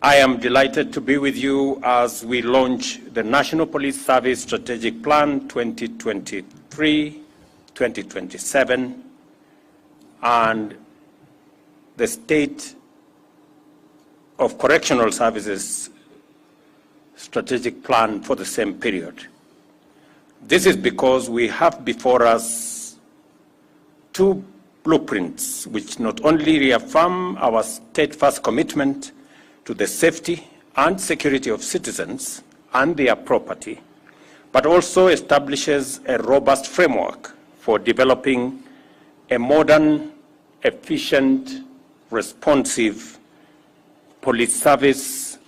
I am delighted to be with you as we launch the National Police Service Strategic Plan 2023-2027 and the State of Correctional Services Strategic Plan for the same period. This is because we have before us two blueprints which not only reaffirm our steadfast commitment to the safety and security of citizens and their property, but also establishes a robust framework for developing a modern, efficient, responsive police service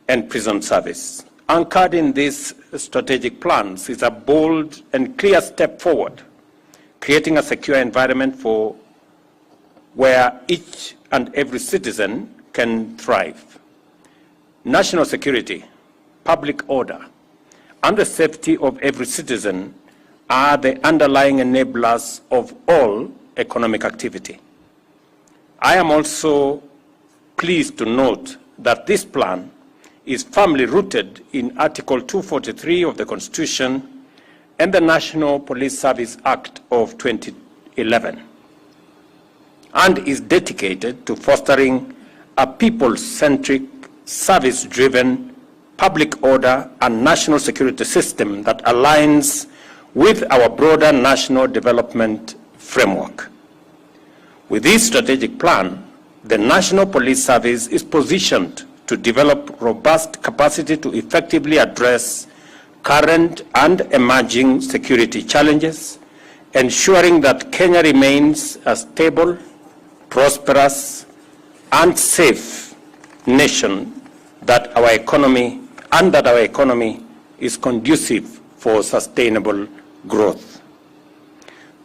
and prison service. Anchored in these strategic plans is a bold and clear step forward, creating a secure environment for where each and every citizen can thrive. National security, public order, and the safety of every citizen are the underlying enablers of all economic activity. I am also pleased to note that this plan is firmly rooted in Article 243 of the Constitution and the National Police Service Act of 2011, and is dedicated to fostering a people-centric, service-driven, public order and national security system that aligns with our broader national development framework. With this strategic plan, the National Police Service is positioned to develop robust capacity to effectively address current and emerging security challenges, ensuring that Kenya remains a stable, prosperous, and safe nation, that our economy is conducive for sustainable growth.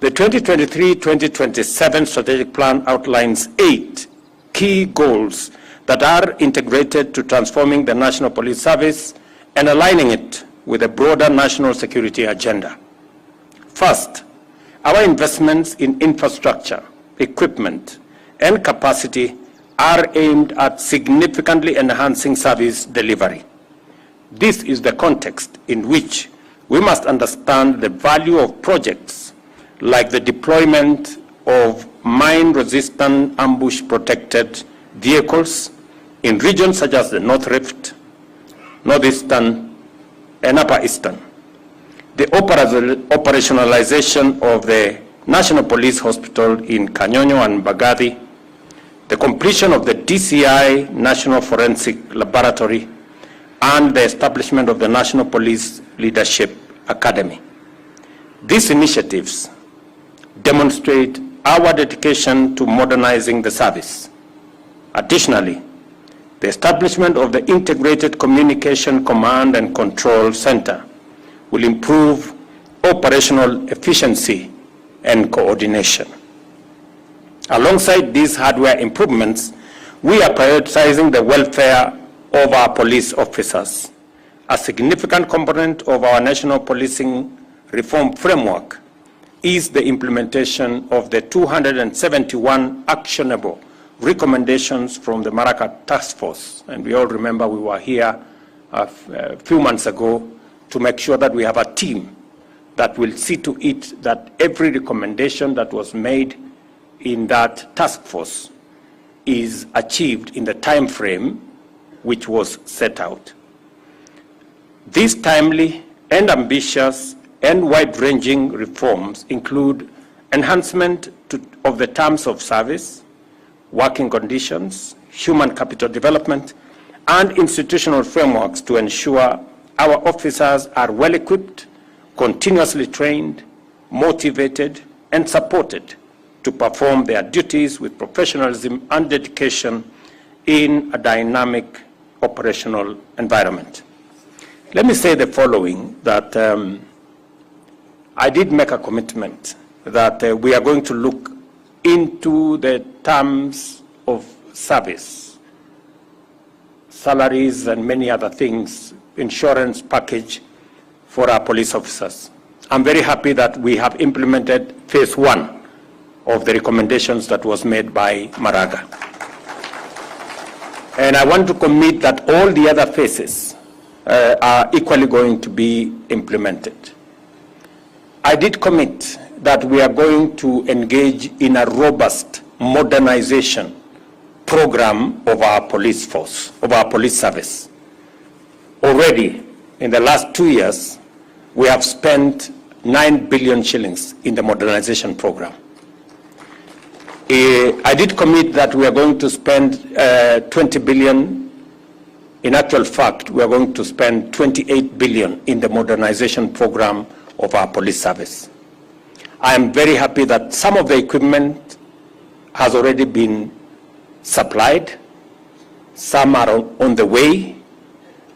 The 2023-2027 strategic plan outlines 8 key goals that are integrated to transforming the National Police Service and aligning it with a broader national security agenda. First, our investments in infrastructure, equipment, and capacity are aimed at significantly enhancing service delivery. This is the context in which we must understand the value of projects like the deployment of mine-resistant ambush-protected vehicles in regions such as the North Rift, Northeastern, and Upper Eastern. The operationalization of the National Police Hospital in Kanyonyo and Bagathi, the completion of the DCI National Forensic Laboratory, and the establishment of the National Police Leadership Academy. These initiatives demonstrate our dedication to modernizing the service. Additionally, the establishment of the Integrated Communication Command and Control Center will improve operational efficiency and coordination. Alongside these hardware improvements, we are prioritizing the welfare of our police officers. A significant component of our national policing reform framework is the implementation of the 271 actionable recommendations from the Maraka Task Force. And we all remember we were here a few months ago to make sure that we have a team that will see to it that every recommendation that was made in that task force is achieved in the time frame which was set out. These timely and ambitious and wide-ranging reforms include enhancement of the terms of service, working conditions, human capital development, and institutional frameworks to ensure our officers are well-equipped, continuously trained, motivated, and supported to perform their duties with professionalism and dedication in a dynamic operational environment. Let me say the following, that I did make a commitment that we are going to look into the terms of service, salaries and many other things, insurance package for our police officers. I'm very happy that we have implemented phase 1 of the recommendations that was made by Maraga. And I want to commit that all the other phases are equally going to be implemented. I did commit that we are going to engage in a robust modernization program of our police force, of our police service. Already, in the last 2 years, we have spent 9 billion shillings in the modernization program. I did commit that we are going to spend 20 billion. In actual fact, we are going to spend 28 billion in the modernization program of our police service. I am very happy that some of the equipment has already been supplied, some are on the way,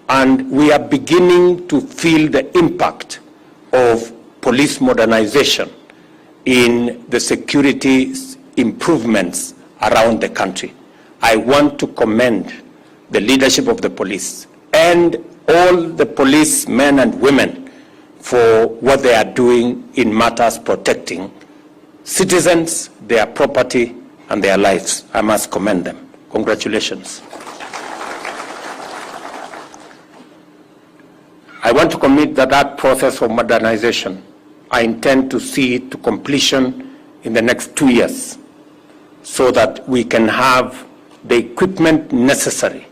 and we are beginning to feel the impact of police modernization in the security improvements around the country. I want to commend the leadership of the police and all the policemen and women for what they are doing in matters protecting citizens, their property, and their lives. I must commend them. Congratulations. I want to commit that process of modernization, I intend to see it to completion in the next 2 years, so that we can have the equipment necessary,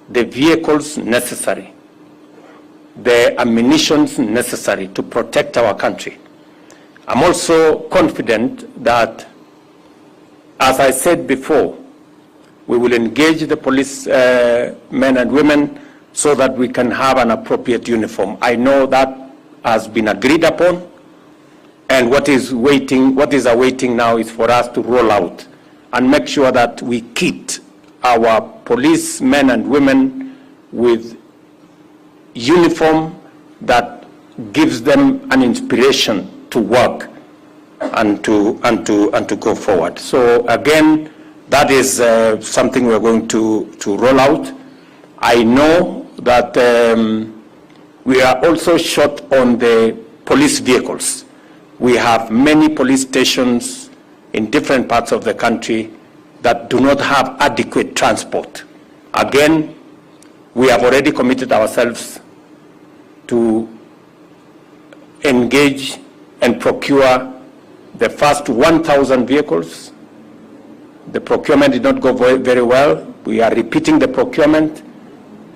the vehicles necessary, the ammunition necessary to protect our country. I'm also confident that, as I said before, we will engage the police men and women so that we can have an appropriate uniform. I know that has been agreed upon, and what is awaiting now is for us to roll out and make sure that we kit our policemen and women with uniform that gives them an inspiration to work and to go forward. So again, that is something we're going to roll out. I know that we are also short on the police vehicles. We have many police stations in different parts of the country that do not have adequate transport. Again, we have already committed ourselves to engage and procure the first 1,000 vehicles. The procurement did not go very well. We are repeating the procurement.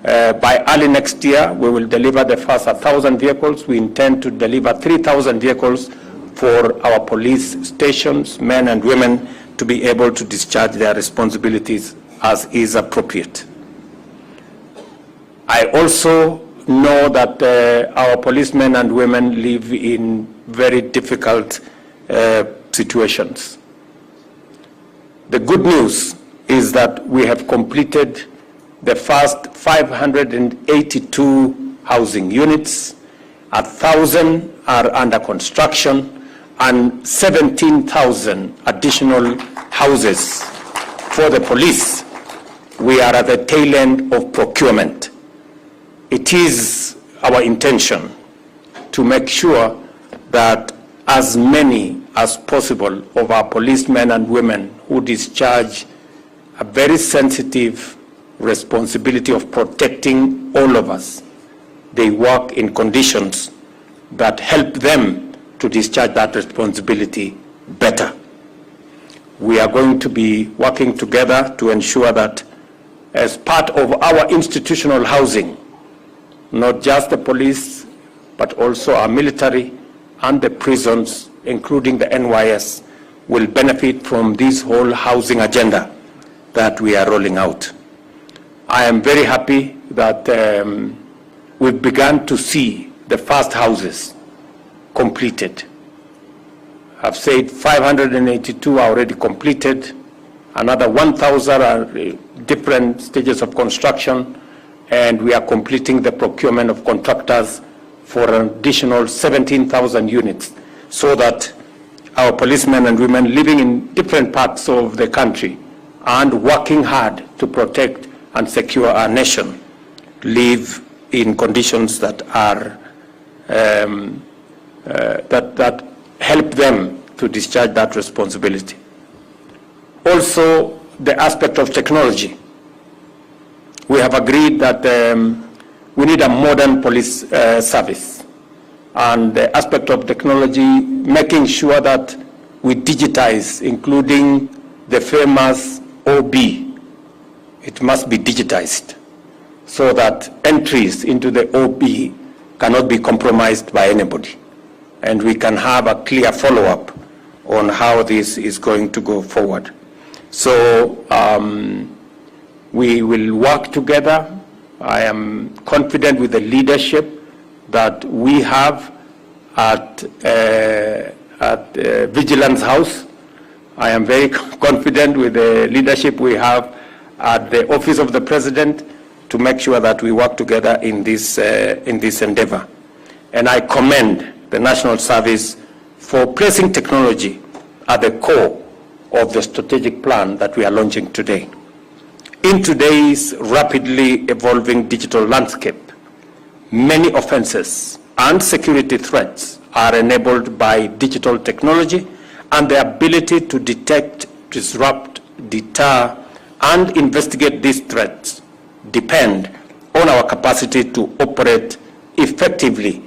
By early next year, we will deliver the first 1,000 vehicles. We intend to deliver 3,000 vehicles for our police stations, men and women, to be able to discharge their responsibilities as is appropriate. I also know that our policemen and women live in very difficult situations. The good news is that we have completed the first 582 housing units, 1,000 are under construction, and 17,000 additional houses for the police. We are at the tail end of procurement. It is our intention to make sure that as many as possible of our policemen and women who discharge a very sensitive responsibility of protecting all of us, they work in conditions that help them to discharge that responsibility better. We are going to be working together to ensure that as part of our institutional housing, not just the police, but also our military and the prisons, including the NYS, will benefit from this whole housing agenda that we are rolling out. I am very happy that we've begun to see the first houses completed. I've said 582 are already completed. Another 1,000 are different stages of construction, and we are completing the procurement of contractors for an additional 17,000 units, so that our policemen and women living in different parts of the country and working hard to protect and secure our nation live in conditions that are that help them to discharge that responsibility. Also, the aspect of technology. we have agreed that we need a modern police service, and the aspect of technology, making sure that we digitize, including the famous OB. It must be digitized so that entries into the OB cannot be compromised by anybody. And we can have a clear follow-up on how this is going to go forward. So we will work together. I am confident with the leadership that we have at Vigilance House. I am very confident with the leadership we have at the Office of the President to make sure that we work together in this endeavor. And I commend the National Service for placing technology at the core of the strategic plan that we are launching today. In today's rapidly evolving digital landscape, many offenses and security threats are enabled by digital technology, and the ability to detect, disrupt, deter, and investigate these threats depend on our capacity to operate effectively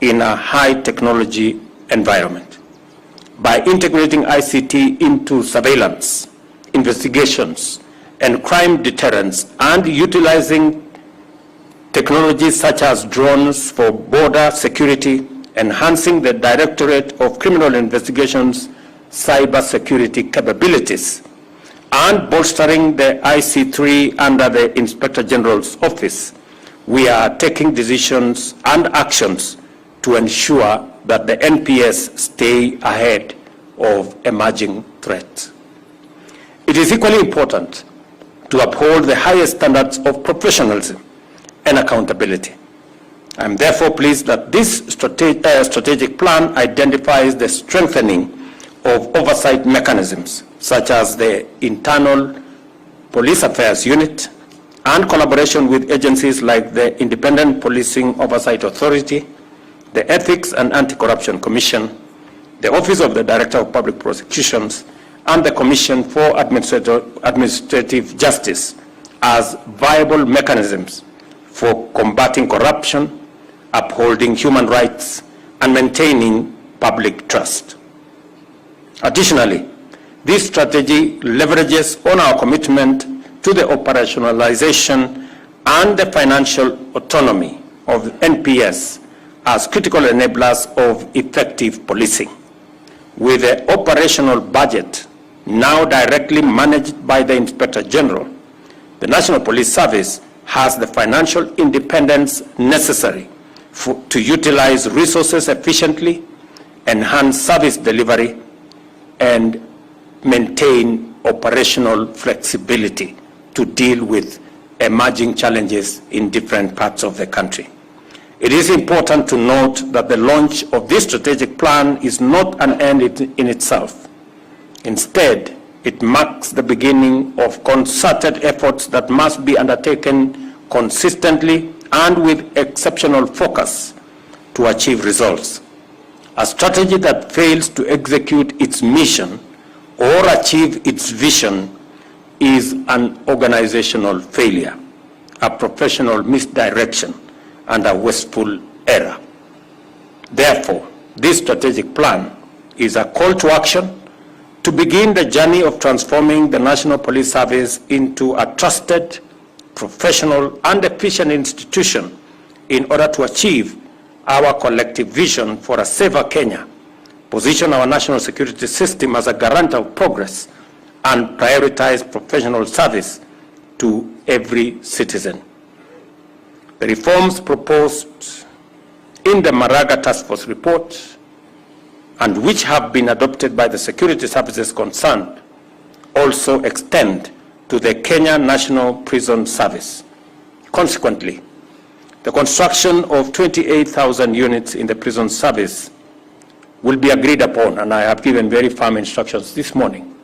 in a high technology environment. By integrating ICT into surveillance, investigations, and crime deterrence, and utilizing technologies such as drones for border security, enhancing the Directorate of Criminal Investigations cybersecurity capabilities, and bolstering the IC3 under the Inspector General's office, we are taking decisions and actions to ensure that the NPS stay ahead of emerging threats. It is equally important to uphold the highest standards of professionalism and accountability. I am therefore pleased that this strategic plan identifies the strengthening of oversight mechanisms, such as the Internal Police Affairs Unit, and collaboration with agencies like the Independent Policing Oversight Authority, the Ethics and Anti-Corruption Commission, the Office of the Director of Public Prosecutions, and the Commission for Administrative Justice as viable mechanisms for combating corruption, upholding human rights, and maintaining public trust. Additionally, this strategy leverages on our commitment to the operationalization and the financial autonomy of NPS as critical enablers of effective policing. With the operational budget now directly managed by the Inspector General, the National Police Service has the financial independence necessary to utilize resources efficiently, enhance service delivery, and maintain operational flexibility to deal with emerging challenges in different parts of the country. It is important to note that the launch of this strategic plan is not an end in itself. Instead, it marks the beginning of concerted efforts that must be undertaken consistently and with exceptional focus to achieve results. A strategy that fails to execute its mission or achieve its vision is an organizational failure, a professional misdirection, and a wasteful error. Therefore, this strategic plan is a call to action to begin the journey of transforming the National Police Service into a trusted, professional, and efficient institution in order to achieve our collective vision for a safer Kenya, position our national security system as a guarantor of progress, and prioritize professional service to every citizen. The reforms proposed in the Maraga Task Force report, and which have been adopted by the security services concerned, also extend to the Kenya National Prison Service. Consequently, the construction of 28,000 units in the prison service will be agreed upon, and I have given very firm instructions this morning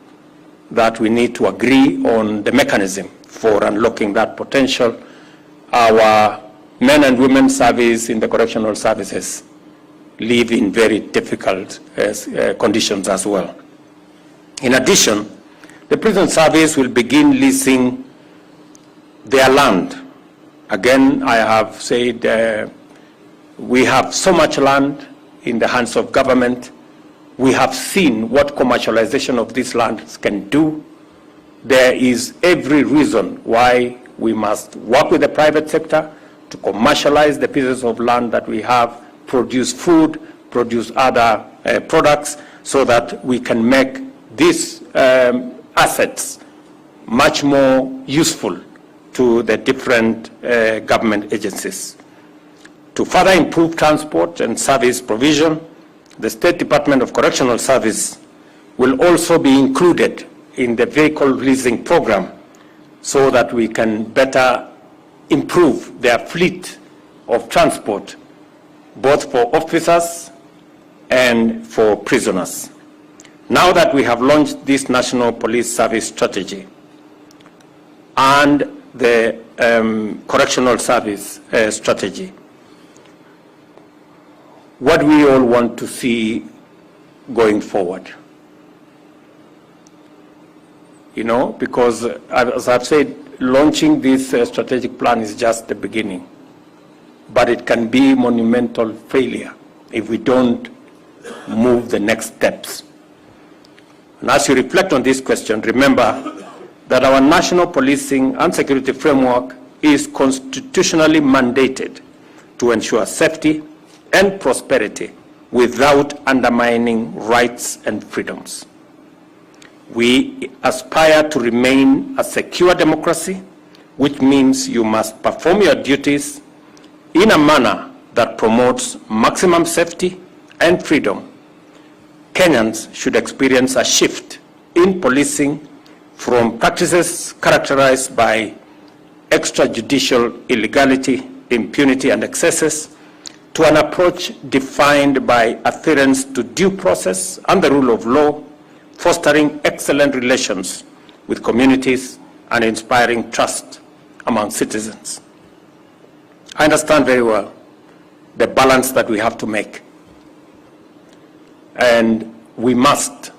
that we need to agree on the mechanism for unlocking that potential. Our men and women service in the correctional services live in very difficult conditions as well. In addition, the prison service will begin leasing their land. Again, I have said we have so much land in the hands of government. We have seen what commercialization of these lands can do. There is every reason why we must work with the private sector to commercialize the pieces of land that we have, produce food, produce other products, so that we can make these assets much more useful to the different government agencies. To further improve transport and service provision, the State Department of Correctional Service will also be included in the vehicle leasing program so that we can better improve their fleet of transport, both for officers and for prisoners. Now that we have launched this National Police Service Strategy and the Correctional Service Strategy, what we all want to see going forward. You know, because as I've said, launching this strategic plan is just the beginning, but it can be monumental failure if we don't move the next steps. And as you reflect on this question, remember that our national policing and security framework is constitutionally mandated to ensure safety and prosperity without undermining rights and freedoms. We aspire to remain a secure democracy, which means you must perform your duties in a manner that promotes maximum safety and freedom. Kenyans should experience a shift in policing from practices characterized by extrajudicial illegality, impunity, and excesses to an approach defined by adherence to due process and the rule of law, fostering excellent relations with communities and inspiring trust among citizens. I understand very well the balance that we have to make, and we must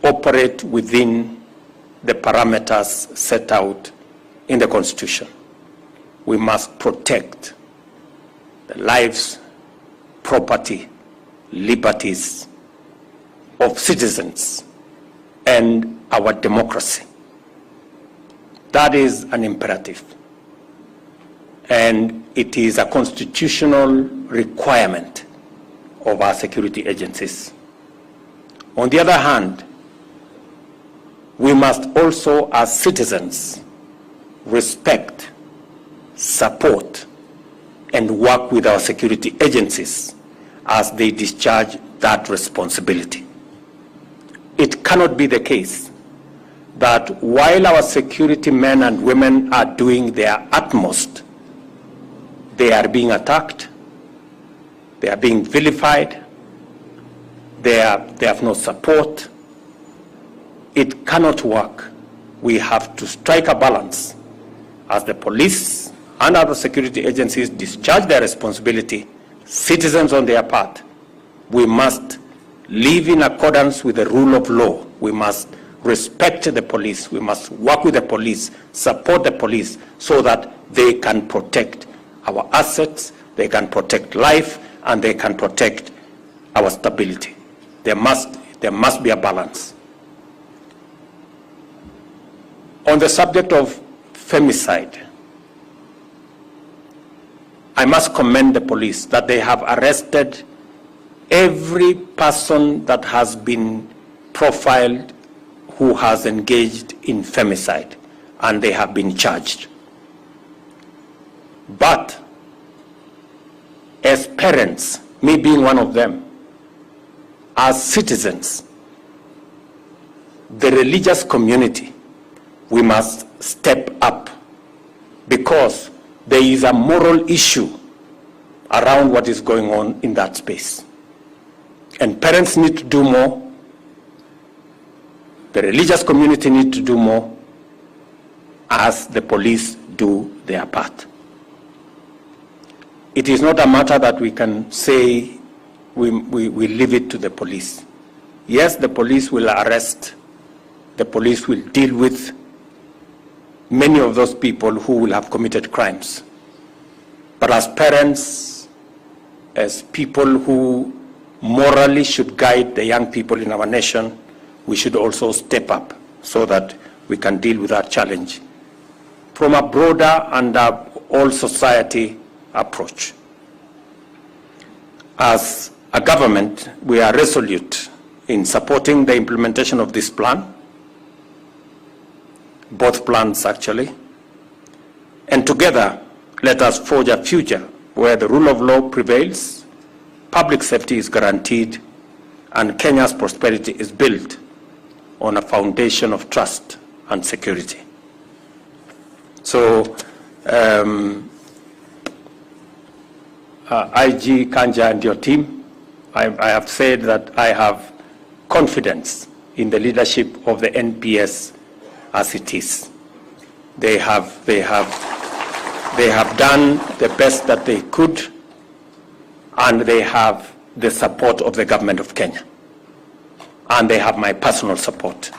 operate within the parameters set out in the Constitution. We must protect the lives, property, liberties of citizens and our democracy. That is an imperative, and it is a constitutional requirement of our security agencies. On the other hand, we must also, as citizens, respect, support, and work with our security agencies as they discharge that responsibility. It cannot be the case that while our security men and women are doing their utmost, they are being attacked, they are being vilified, they have no support. It cannot work. We have to strike a balance as the police and other security agencies discharge their responsibility, citizens on their part. We must live in accordance with the rule of law. We must respect the police. We must work with the police, support the police, so that they can protect our assets, they can protect life, and they can protect our stability. There must be a balance. On the subject of femicide, I must commend the police that they have arrested every person that has been profiled who has engaged in femicide, and they have been charged. But as parents, me being one of them, as citizens, the religious community, we must step up, because there is a moral issue around what is going on in that space. And parents need to do more. The religious community need to do more, as the police do their part. It is not a matter that we can say we leave it to the police. Yes, the police will arrest, the police will deal with many of those people who will have committed crimes. But as parents, as people who morally should guide the young people in our nation, we should also step up so that we can deal with that challenge from a broader and all society approach. As a government, we are resolute in supporting the implementation of this plan, both plans actually, and together let us forge a future where the rule of law prevails, public safety is guaranteed, and Kenya's prosperity is built on a foundation of trust and security. So, IG Kanja and your team, I have said that I have confidence in the leadership of the NPS as it is. They have done the best that they could, and they have the support of the government of Kenya, and they have my personal support.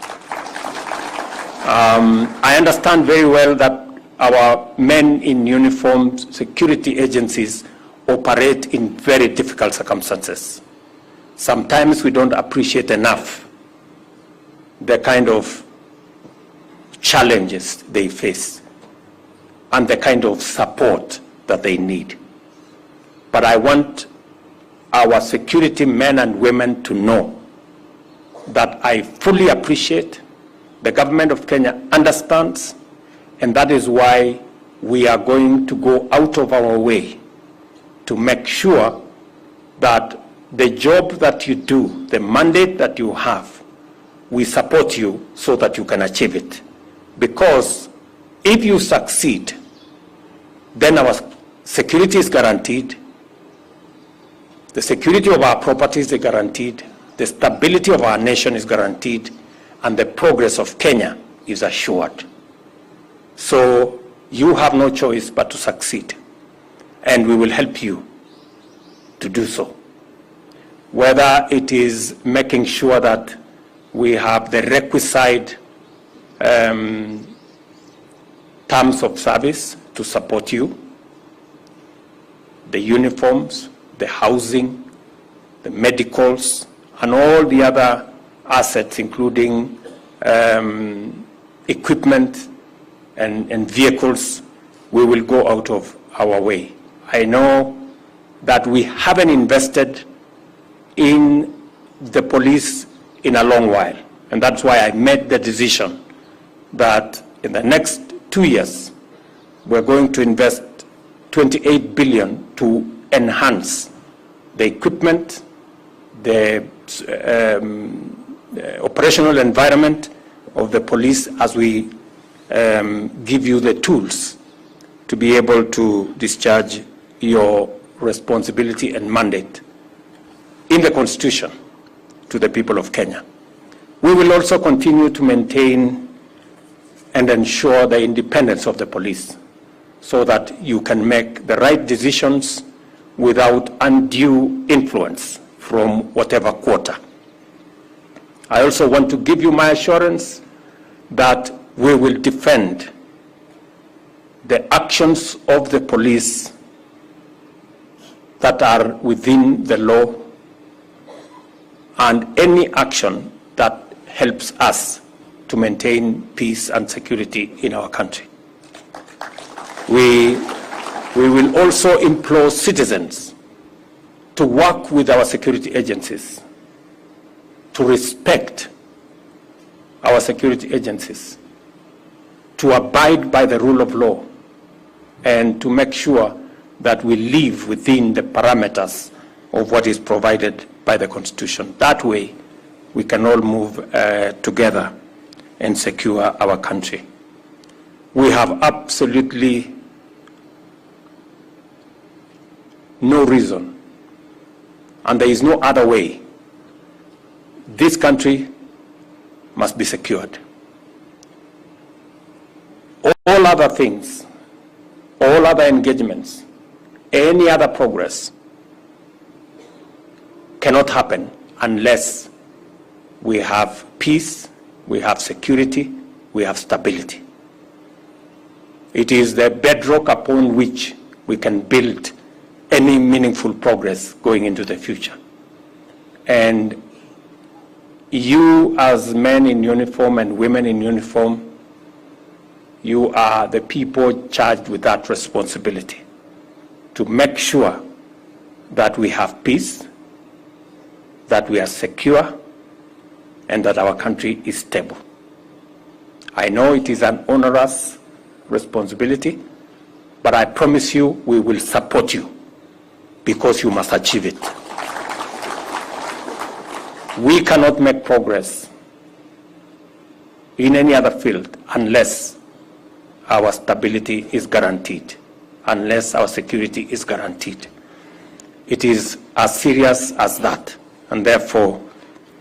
I understand very well that our men in uniform security agencies operate in very difficult circumstances. Sometimes we don't appreciate enough the kind of challenges they face and the kind of support that they need. But I want our security men and women to know that I fully appreciate, the government of Kenya understands, and that is why we are going to go out of our way to make sure that the job that you do, the mandate that you have, we support you so that you can achieve it. Because if you succeed, then our security is guaranteed, the security of our properties is guaranteed, the stability of our nation is guaranteed, and the progress of Kenya is assured. So you have no choice but to succeed, and we will help you to do so. Whether it is making sure that we have the requisite terms of service to support you, the uniforms, the housing, the medicals, and all the other assets, including equipment and vehicles, we will go out of our way. I know that we haven't invested in the police in a long while, and that's why I made the decision that in the next 2 years, we're going to invest 28 billion to enhance the equipment, the operational environment of the police as we give you the tools to be able to discharge your responsibility and mandate in the Constitution to the people of Kenya. We will also continue to maintain and ensure the independence of the police so that you can make the right decisions without undue influence from whatever quarter. I also want to give you my assurance that we will defend the actions of the police that are within the law and any action that helps us to maintain peace and security in our country. We will also implore citizens to work with our security agencies, to respect our security agencies, to abide by the rule of law, and to make sure that we live within the parameters of what is provided by the Constitution. That way, we can all move together and secure our country. We have absolutely no reason, and there is no other way. This country must be secured. All other things, all other engagements, any other progress cannot happen unless we have peace, we have security, we have stability. It is the bedrock upon which we can build any meaningful progress going into the future. And you, as men in uniform and women in uniform, you are the people charged with that responsibility to make sure that we have peace, that we are secure, and that our country is stable. I know it is an onerous responsibility, but I promise you we will support you because you must achieve it. We cannot make progress in any other field unless our stability is guaranteed, unless our security is guaranteed. It is as serious as that, and therefore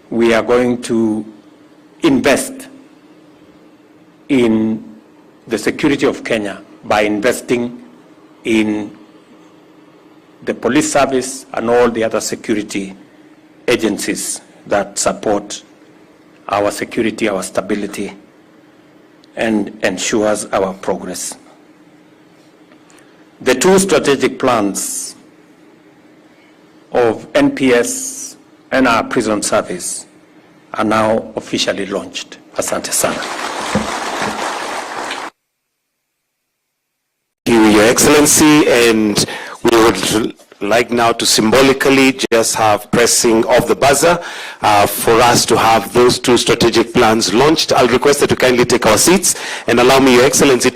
we are going to invest in the security of Kenya by investing in the police service and all the other security agencies that support our security, our stability, and ensures our progress. The two strategic plans of NPS and our prison service are now officially launched. Asante sana. Thank you, Your Excellency, and we would like now to symbolically just have pressing of the buzzer for us to have those two strategic plans launched. I'll request that to kindly take our seats and allow me, Your Excellency, to